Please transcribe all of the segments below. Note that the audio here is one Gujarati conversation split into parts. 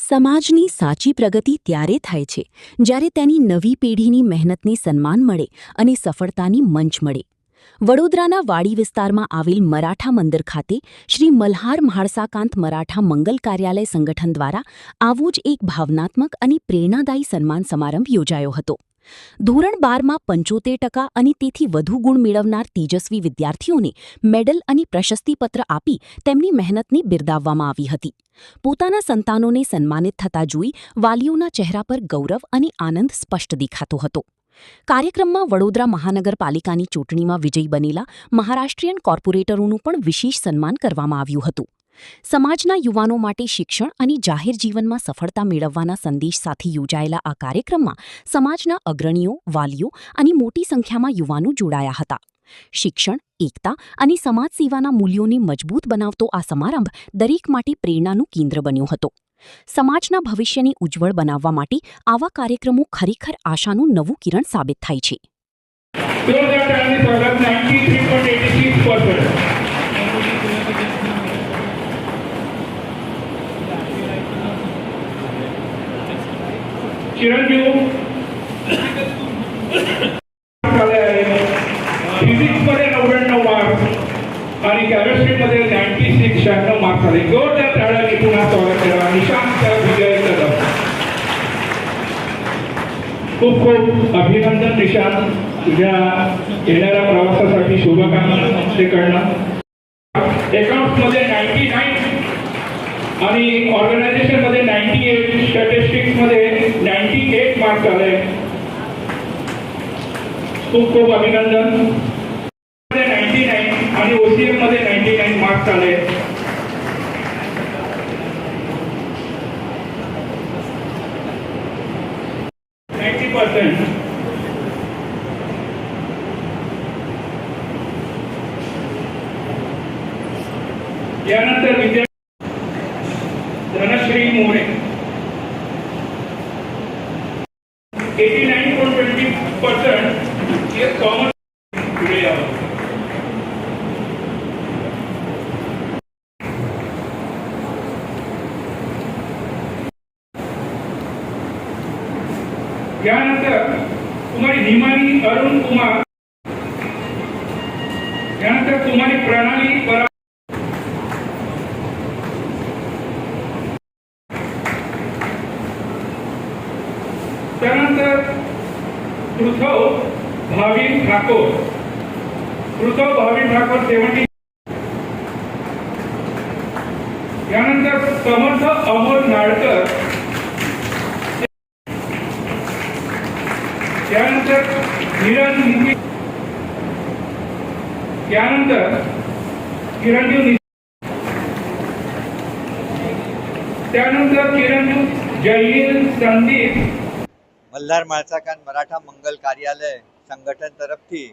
સમાજની સાચી પ્રગતિ ત્યારે થાય છે જ્યારે તેની નવી પેઢીની મહેનતને સન્માન મળે અને સફળતાની મંચ મળે. વડોદરાના વાડી વિસ્તારમાં આવેલ મરાઠા મંદિર ખાતે શ્રી મલ્હાર મહાળસાકાંત મરાઠા મંગલ કાર્યાલય સંગઠન દ્વારા આવો જ એક ભાવનાત્મક અને પ્રેરણાદાયી સન્માન સમારંભ યોજાયો હતો. ધોરણ 12માં 75% અને તેથી વધુ ગુણ મેળવનાર તેજસ્વી વિદ્યાર્થીઓને મેડલ અને પ્રશસ્તિપત્ર આપી તેમની મહેનતને બિરદાવવામાં આવી હતી. પોતાના સંતાનોને સન્માનિત થતા જોઈ વાલીઓના ચહેરા પર ગૌરવ અને આનંદ સ્પષ્ટ દેખાતો હતો. કાર્યક્રમમાં વડોદરા મહાનગરપાલિકાની ચૂંટણીમાં વિજયી બનેલા મહારાષ્ટ્રીયન કોર્પોરેટરોનું પણ વિશેષ સન્માન કરવામાં આવ્યું હતું. સમાજના યુવાનો માટે શિક્ષણ અને જાહેર જીવનમાં સફળતા મેળવવાના સંદેશ સાથે યોજાયેલા આ કાર્યક્રમમાં સમાજના અગ્રણીઓ, વાલીઓ અને મોટી સંખ્યામાં યુવાનો જોડાયા હતા. શિક્ષણ, એકતા અને સમાજ સેવાના મૂલ્યોને મજબૂત બનાવતો આ સમારંભ દરેક માટે પ્રેરણાનું કેન્દ્ર બન્યો હતો. સમાજના ભવિષ્યને ઉજ્જવળ બનાવવા માટે આવા કાર્યક્રમો ખરેખર આશાનું નવું કિરણ સાબિત થાય છે. चिरंजीव फिजिक्समध्ये 99 मार्क्स आणि केमिस्ट्रीमध्ये 96 मार्क्स आले. जोरदार टाळ्यांनी पुन्हा स्वागत करा. निशांत विजय कदम. खूप खूप अभिनंदन निशांत, तुझ्या येणाऱ्या प्रवासासाठी शुभकामना. अकाउंट्समध्ये 99 आणि ऑर्गनायझेशनमध्ये 98, स्टॅटिस्टिक्समध्ये 98 मार्क्स आले. खूप खूप अभिनंदन. 99 आणि OCM मध्ये 99 मार्क्स आले. यानंतर विद्या धनश्री मोरे 89.20% हे कॉमन पुढे यावं. यानंतर कुमारी हिमानी अरुण कुमार, यानंतर कुमारी प्रणाली त्यानंतर पृथव भाविन ठाकोर 70. यानंतर समर्थ अमोल नाडकर, त्यानंतर किरण मुकी, त्यानंतर किरणजीव, त्यानंतर किरणजीव जयहीर संदीप. મલ્હાર મહાળસાકાંત મરાઠા મંગલ કાર્યાલય સંગઠન તરફથી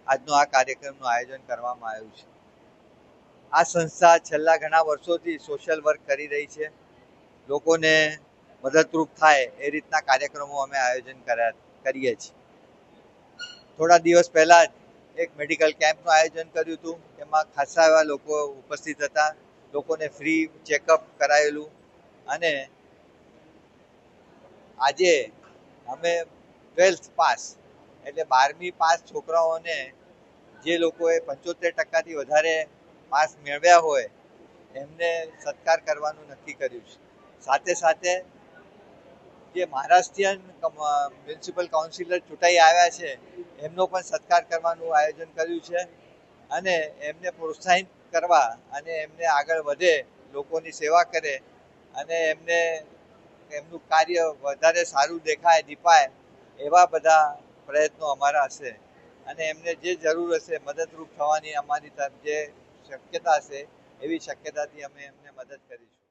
આજનો આ કાર્યક્રમનું આયોજન કરવામાં આવ્યું છે. આ સંસ્થા છેલ્લા ઘણા વર્ષોથી સોશિયલ વર્ક કરી રહી છે. લોકોને મદદરૂપ થાય એ રીતના કાર્યક્રમો અમે આયોજન કરીએ છીએ. થોડા દિવસ પહેલાં જ એક મેડિકલ કેમ્પનું આયોજન કર્યું હતું. એમાં ખાસા એવા લોકો ઉપસ્થિત હતા. લોકોને ફ્રી ચેકઅપ કરાયેલું અને આજે અમે 12th પાસ એટલે 12મી પાસ છોકરાઓને જે લોકોએ 75% વધારે પાસ મેળવ્યા હોય એમને સત્કાર કરવાનું નક્કી કર્યું છે. સાથે સાથે જે મહારાષ્ટ્રીયન મ્યુનિસિપલ કાઉન્સિલર ચૂંટાઈ આવ્યા છે એમનો પણ સત્કાર કરવાનું આયોજન કર્યું છે અને એમને પ્રોત્સાહિત કરવા અને એમને આગળ વધે, લોકોની સેવા કરે અને એમનું કાર્ય વધારે સારું દીપાય એવા બધા પ્રયત્નો અમારા હશે અને એમને જે જરૂર હશે મદદરૂપ થવાની અમારી તરફ જે શક્યતા હશે એવી શક્યતાથી અમે એમને મદદ કરીશું.